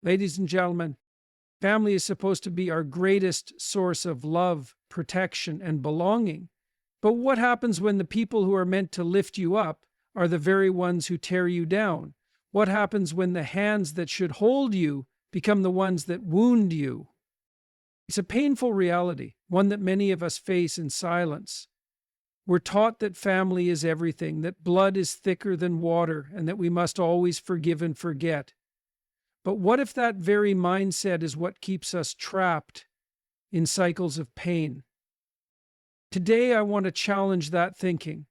Ladies and gentlemen, family is supposed to be our greatest source of love, protection, and belonging. But what happens when the people who are meant to lift you up are the very ones who tear you down? What happens when the hands that should hold you become the ones that wound you? It's a painful reality, one that many of us face in silence. We're taught that family is everything, that blood is thicker than water, and that we must always forgive and forget. But what if that very mindset is what keeps us trapped in cycles of pain? Today, I want to challenge that thinking.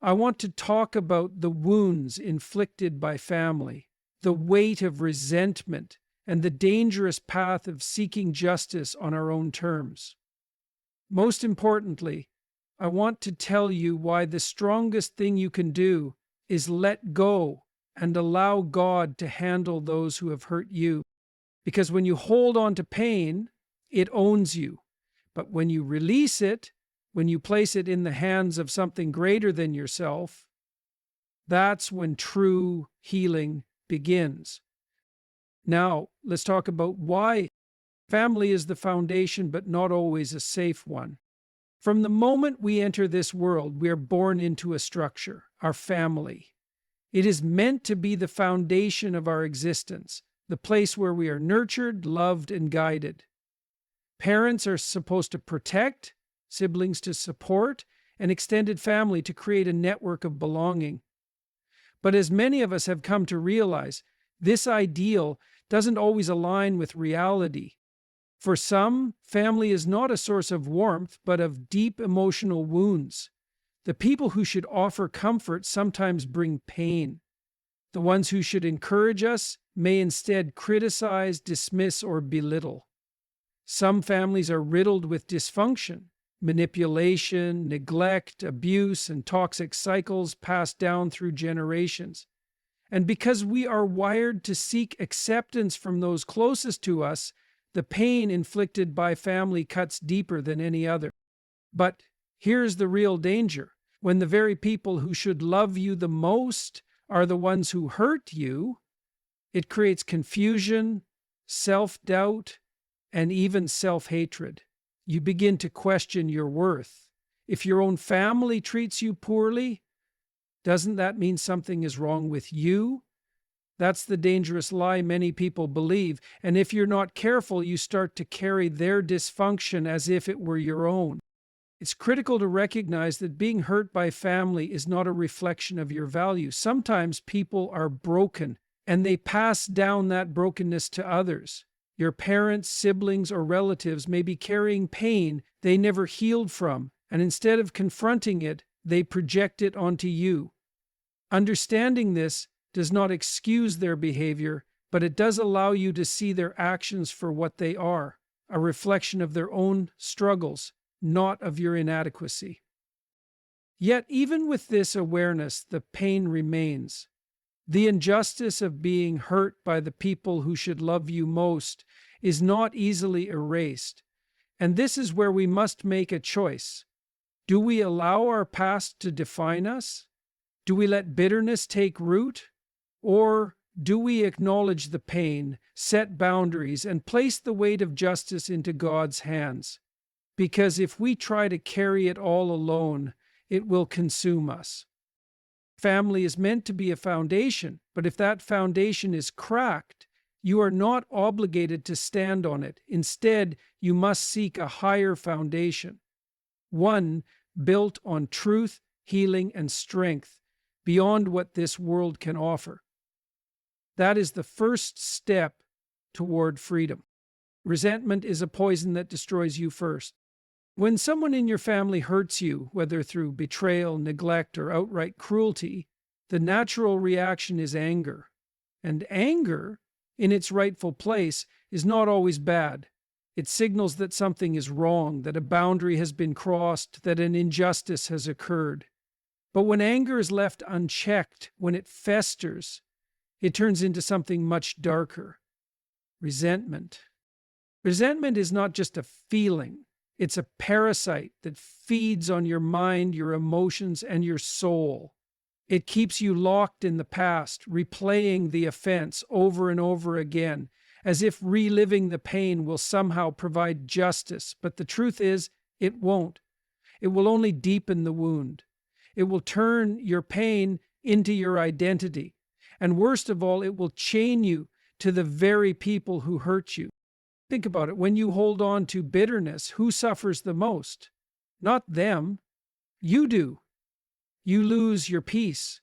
I want to talk about the wounds inflicted by family, the weight of resentment, and the dangerous path of seeking justice on our own terms. Most importantly, I want to tell you why the strongest thing you can do is let go and allow God to handle those who have hurt you. Because when you hold on to pain, it owns you. But when you release it, when you place it in the hands of something greater than yourself, that's when true healing begins. Now, let's talk about why family is the foundation, but not always a safe one. From the moment we enter this world, we are born into a structure, our family. It is meant to be the foundation of our existence, the place where we are nurtured, loved, and guided. Parents are supposed to protect, siblings to support, and extended family to create a network of belonging. But as many of us have come to realize, this ideal doesn't always align with reality. For some, family is not a source of warmth, but of deep emotional wounds. The people who should offer comfort sometimes bring pain. The ones who should encourage us may instead criticize, dismiss, or belittle. Some families are riddled with dysfunction, manipulation, neglect, abuse, and toxic cycles passed down through generations. And because we are wired to seek acceptance from those closest to us, the pain inflicted by family cuts deeper than any other. But here's the real danger. When the very people who should love you the most are the ones who hurt you, it creates confusion, self-doubt, and even self-hatred. You begin to question your worth. If your own family treats you poorly, doesn't that mean something is wrong with you? That's the dangerous lie many people believe, and if you're not careful, you start to carry their dysfunction as if it were your own. It's critical to recognize that being hurt by family is not a reflection of your value. Sometimes people are broken, and they pass down that brokenness to others. Your parents, siblings, or relatives may be carrying pain they never healed from, and instead of confronting it, they project it onto you. Understanding this does not excuse their behavior, but it does allow you to see their actions for what they are, a reflection of their own struggles, not of your inadequacy. Yet, even with this awareness, the pain remains. The injustice of being hurt by the people who should love you most is not easily erased, and this is where we must make a choice. Do we allow our past to define us? Do we let bitterness take root? Or do we acknowledge the pain, set boundaries, and place the weight of justice into God's hands? Because if we try to carry it all alone, it will consume us. Family is meant to be a foundation, but if that foundation is cracked, you are not obligated to stand on it. Instead, you must seek a higher foundation, one built on truth, healing, and strength beyond what this world can offer. That is the first step toward freedom. Resentment is a poison that destroys you first. When someone in your family hurts you, whether through betrayal, neglect, or outright cruelty, the natural reaction is anger. And anger, in its rightful place, is not always bad. It signals that something is wrong, that a boundary has been crossed, that an injustice has occurred. But when anger is left unchecked, when it festers, it turns into something much darker. Resentment. Resentment is not just a feeling. It's a parasite that feeds on your mind, your emotions, and your soul. It keeps you locked in the past, replaying the offense over and over again. as if reliving the pain will somehow provide justice. But the truth is, it won't. It will only deepen the wound. It will turn your pain into your identity. And worst of all, it will chain you to the very people who hurt you. Think about it. When you hold on to bitterness, who suffers the most? Not them. You do. You lose your peace.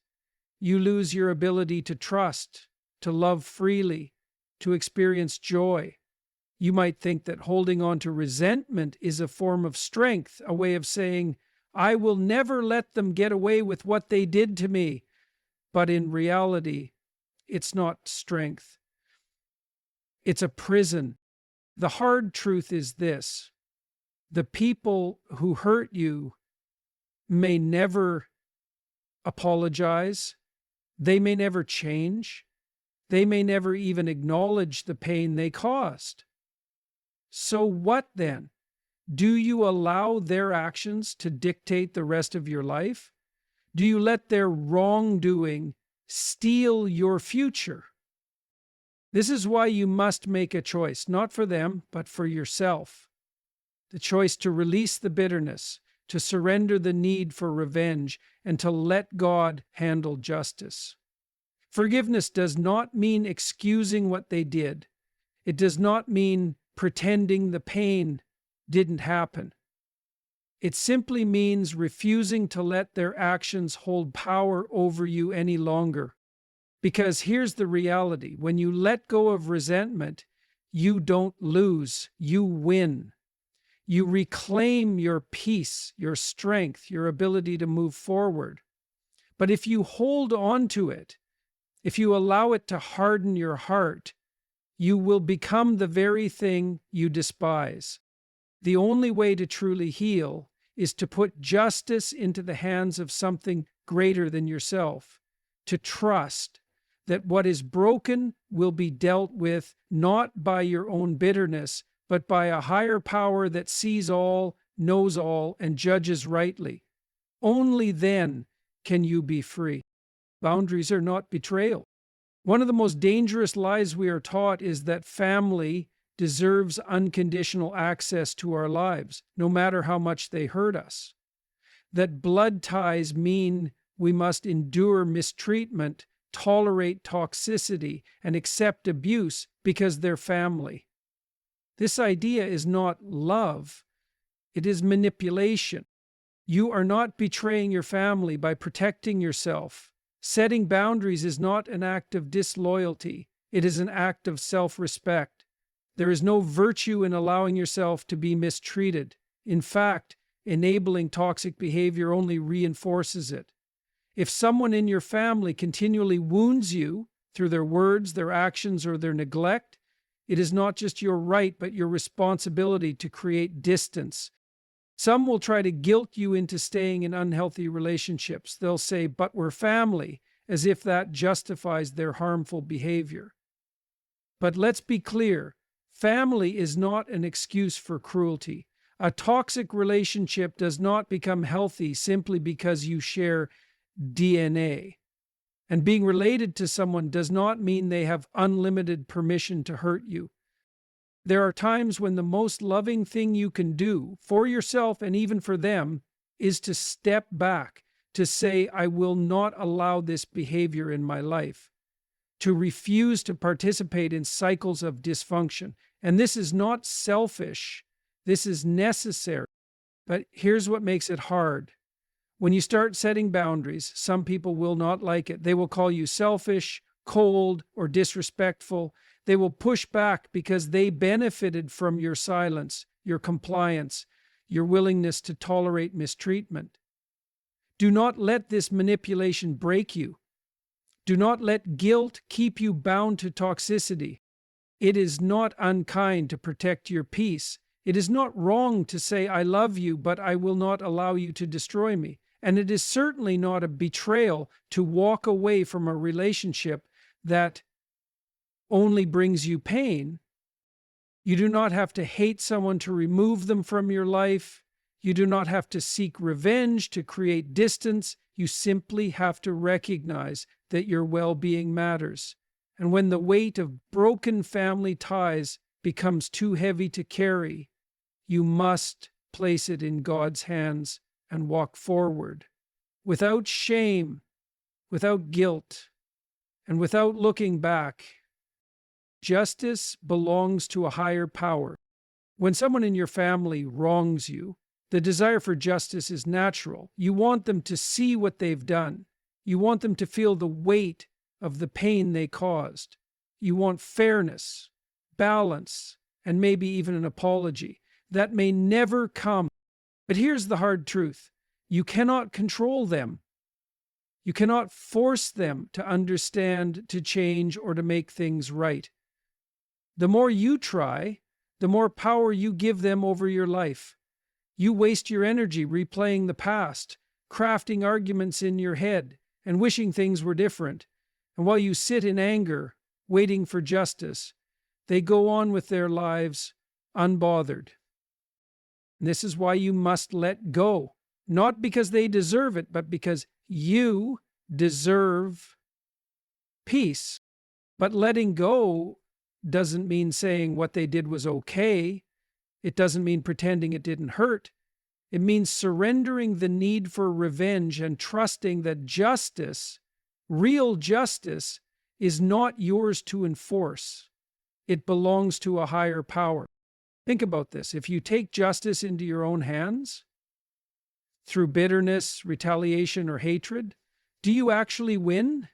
You lose your ability to trust, to love freely, to experience joy. You might think that holding on to resentment is a form of strength, a way of saying, I will never let them get away with what they did to me. But in reality, it's not strength. It's a prison. The hard truth is this: the people who hurt you may never apologize. They may never change. They may never even acknowledge the pain they caused. So what then? Do you allow their actions to dictate the rest of your life? Do you let their wrongdoing steal your future? This is why you must make a choice, not for them, but for yourself. The choice to release the bitterness, to surrender the need for revenge, and to let God handle justice. Forgiveness does not mean excusing what they did. It does not mean pretending the pain didn't happen. It simply means refusing to let their actions hold power over you any longer. Because here's the reality: when you let go of resentment, you don't lose, you win. You reclaim your peace, your strength, your ability to move forward. But if you hold on to it, if you allow it to harden your heart, you will become the very thing you despise. The only way to truly heal is to put justice into the hands of something greater than yourself, to trust that what is broken will be dealt with not by your own bitterness, but by a higher power that sees all, knows all, and judges rightly. Only then can you be free. Boundaries are not betrayal. One of the most dangerous lies we are taught is that family deserves unconditional access to our lives, no matter how much they hurt us. That blood ties mean we must endure mistreatment, tolerate toxicity, and accept abuse because they're family. This idea is not love, it is manipulation. You are not betraying your family by protecting yourself. Setting boundaries is not an act of disloyalty, it is an act of self-respect. There is no virtue in allowing yourself to be mistreated. In fact, enabling toxic behavior only reinforces it. If someone in your family continually wounds you through their words, their actions, or their neglect, it is not just your right, but your responsibility to create distance. Some will try to guilt you into staying in unhealthy relationships. They'll say, but we're family, as if that justifies their harmful behavior. But let's be clear, family is not an excuse for cruelty. A toxic relationship does not become healthy simply because you share DNA. And being related to someone does not mean they have unlimited permission to hurt you. There are times when the most loving thing you can do for yourself and even for them is to step back, to say, I will not allow this behavior in my life, to refuse to participate in cycles of dysfunction. And this is not selfish, this is necessary. But here's what makes it hard. When you start setting boundaries, some people will not like it. They will call you selfish, cold, or disrespectful. They will push back because they benefited from your silence, your compliance, your willingness to tolerate mistreatment. Do not let this manipulation break you. Do not let guilt keep you bound to toxicity. It is not unkind to protect your peace. It is not wrong to say, I love you, but I will not allow you to destroy me. And it is certainly not a betrayal to walk away from a relationship that only brings you pain. You do not have to hate someone to remove them from your life. You do not have to seek revenge to create distance. You simply have to recognize that your well-being matters. And when the weight of broken family ties becomes too heavy to carry, you must place it in God's hands and walk forward without shame, without guilt, and without looking back. Justice belongs to a higher power. When someone in your family wrongs you, the desire for justice is natural. You want them to see what they've done. You want them to feel the weight of the pain they caused. You want fairness, balance, and maybe even an apology. That may never come. But here's the hard truth. You cannot control them. You cannot force them to understand, to change, or to make things right. The more you try, the more power you give them over your life. You waste your energy replaying the past, crafting arguments in your head, and wishing things were different. And while you sit in anger, waiting for justice, they go on with their lives unbothered. And this is why you must let go, not because they deserve it, but because you deserve peace. But letting go doesn't mean saying what they did was okay. It doesn't mean pretending it didn't hurt. It means surrendering the need for revenge and trusting that justice, real justice, is not yours to enforce. It belongs to a higher power. Think about this. If you take justice into your own hands, through bitterness, retaliation, or hatred, do you actually win?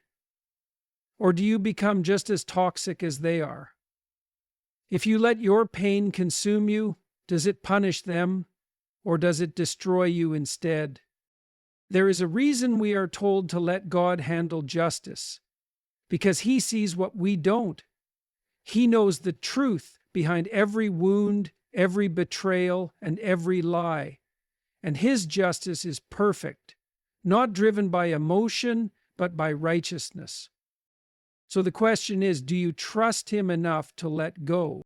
Or do you become just as toxic as they are? If you let your pain consume you, does it punish them, or does it destroy you instead? There is a reason we are told to let God handle justice, because He sees what we don't. He knows the truth behind every wound, every betrayal, and every lie. And His justice is perfect, not driven by emotion, but by righteousness. So the question is, do you trust Him enough to let go?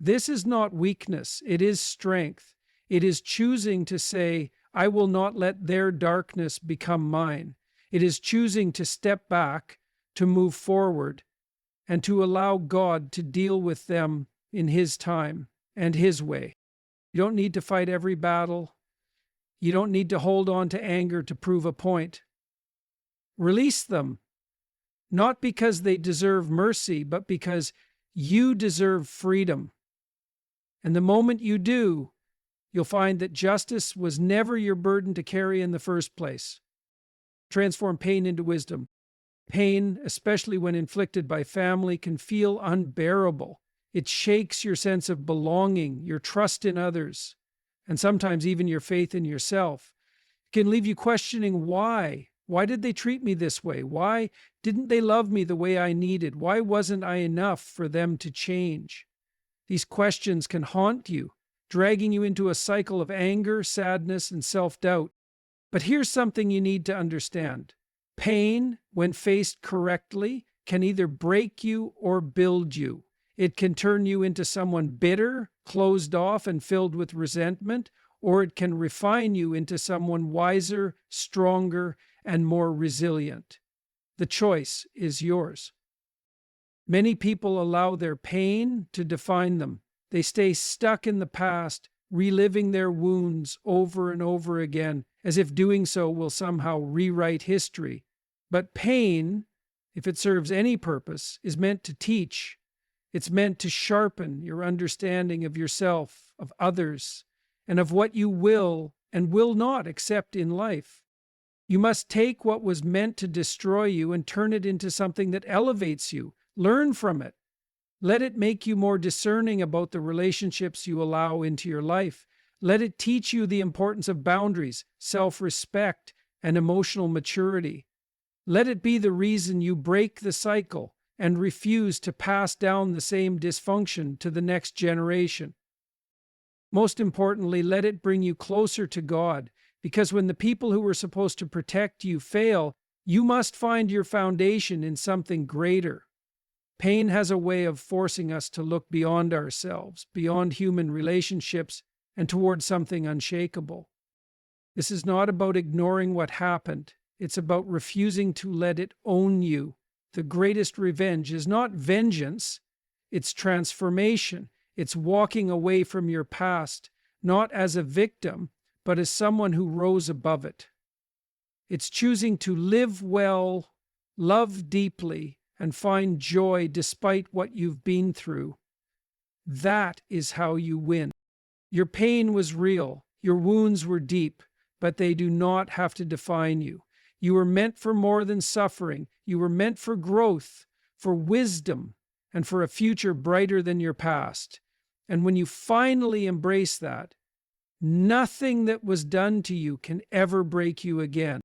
This is not weakness, it is strength. It is choosing to say, I will not let their darkness become mine. It is choosing to step back, to move forward, and to allow God to deal with them in His time and His way. You don't need to fight every battle. You don't need to hold on to anger to prove a point. Release them, not because they deserve mercy, but because you deserve freedom. And the moment you do, you'll find that justice was never your burden to carry in the first place. Transform pain into wisdom. Pain, especially when inflicted by family, can feel unbearable. It shakes your sense of belonging, your trust in others, and sometimes even your faith in yourself. It can leave you questioning why. Why did they treat me this way? Why didn't they love me the way I needed? Why wasn't I enough for them to change? These questions can haunt you, dragging you into a cycle of anger, sadness, and self-doubt. But here's something you need to understand. Pain, when faced correctly, can either break you or build you. It can turn you into someone bitter, closed off, and filled with resentment, or it can refine you into someone wiser, stronger, and more resilient. The choice is yours. Many people allow their pain to define them. They stay stuck in the past, reliving their wounds over and over again, as if doing so will somehow rewrite history. But pain, if it serves any purpose, is meant to teach. It's meant to sharpen your understanding of yourself, of others, and of what you will and will not accept in life. You must take what was meant to destroy you and turn it into something that elevates you. Learn from it. Let it make you more discerning about the relationships you allow into your life. Let it teach you the importance of boundaries, self-respect, and emotional maturity. Let it be the reason you break the cycle and refuse to pass down the same dysfunction to the next generation. Most importantly, let it bring you closer to God, because when the people who were supposed to protect you fail, you must find your foundation in something greater. Pain has a way of forcing us to look beyond ourselves, beyond human relationships, and toward something unshakable. This is not about ignoring what happened. It's about refusing to let it own you The greatest revenge is not vengeance, it's transformation. It's walking away from your past, not as a victim, but as someone who rose above it. It's choosing to live well, love deeply, and find joy despite what you've been through. That is how you win. Your pain was real, your wounds were deep, but they do not have to define you. You were meant for more than suffering. You were meant for growth, for wisdom, and for a future brighter than your past. And when you finally embrace that, nothing that was done to you can ever break you again.